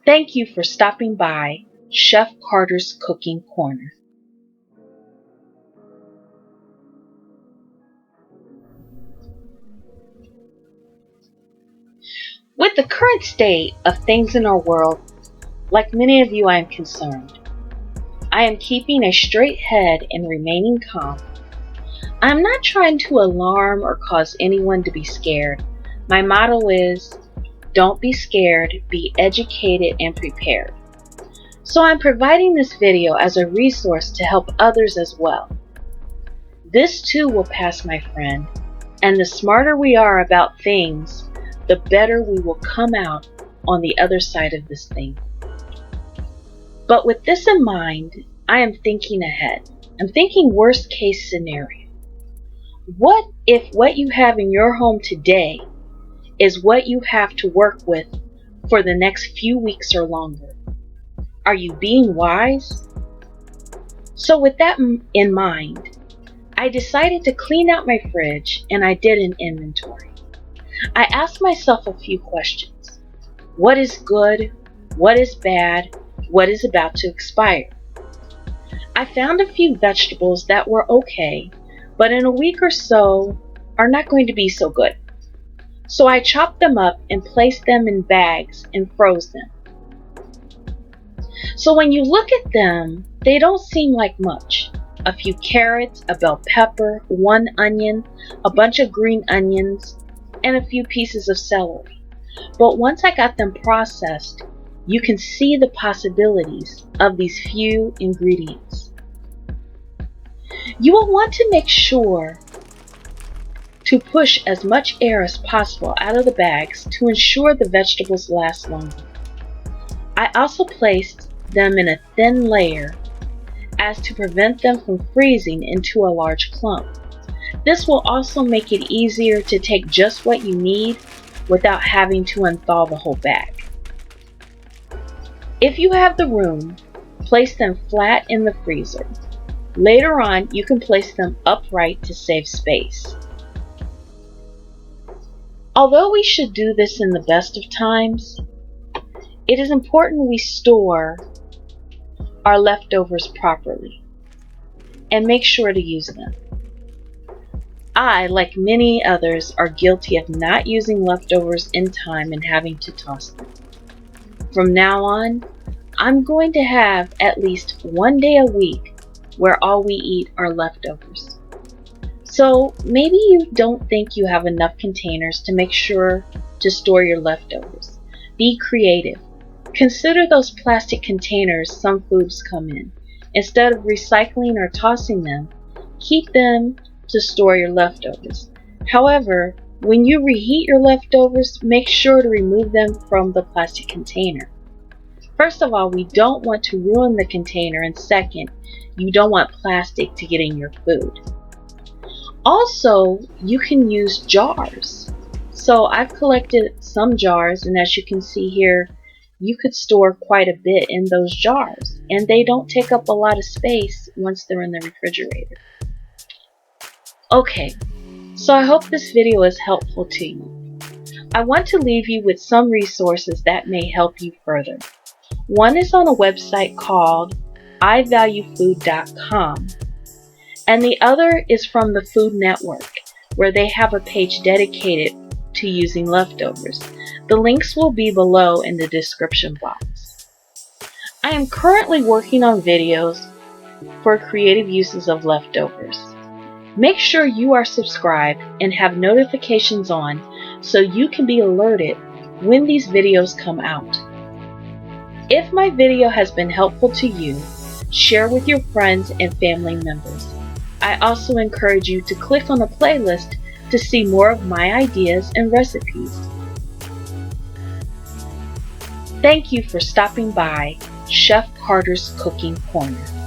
Thank you for stopping by Chef Carter's Cooking Corner. With the current state of things in our world, like many of you, I am concerned. I am keeping a straight head and remaining calm. I am not trying to alarm or cause anyone to be scared. My motto is, don't be scared, be educated and prepared. So I'm providing this video as a resource to help others as well. This too will pass, my friend, and the smarter we are about things, the better we will come out on the other side of this thing. But with this in mind, I am thinking ahead. I'm thinking worst case scenario. What if what you have in your home today is what you have to work with for the next few weeks or longer? Are you being wise? So with that in mind, I decided to clean out my fridge and I did an inventory. I asked myself a few questions. What is good? What is bad? What is about to expire? I found a few vegetables that were okay, but in a week or so are not going to be so good. So I chopped them up and placed them in bags and froze them. So when you look at them, they don't seem like much. A few carrots, a bell pepper, one onion, a bunch of green onions, and a few pieces of celery. But once I got them processed, you can see the possibilities of these few ingredients. You will want to make sure to push as much air as possible out of the bags to ensure the vegetables last longer. I also placed them in a thin layer as to prevent them from freezing into a large clump. This will also make it easier to take just what you need without having to unthaw the whole bag. If you have the room, place them flat in the freezer. Later on, you can place them upright to save space. Although we should do this in the best of times, it is important we store our leftovers properly and make sure to use them. I, like many others, are guilty of not using leftovers in time and having to toss them. From now on, I'm going to have at least one day a week where all we eat are leftovers. So maybe you don't think you have enough containers to make sure to store your leftovers. Be creative. Consider those plastic containers some foods come in. Instead of recycling or tossing them, keep them to store your leftovers. However, when you reheat your leftovers, make sure to remove them from the plastic container. First of all, we don't want to ruin the container, and second, you don't want plastic to get in your food. Also, you can use jars. So I've collected some jars, and as you can see here, you could store quite a bit in those jars, and they don't take up a lot of space once they're in the refrigerator. Okay, so I hope this video is helpful to you. I want to leave you with some resources that may help you further. One is on a website called ivaluefood.com, and the other is from the Food Network, where they have a page dedicated to using leftovers. The links will be below in the description box. I am currently working on videos for creative uses of leftovers. Make sure you are subscribed and have notifications on so you can be alerted when these videos come out. If my video has been helpful to you, share with your friends and family members. I also encourage you to click on the playlist to see more of my ideas and recipes. Thank you for stopping by Chef Carter's Cooking Corner.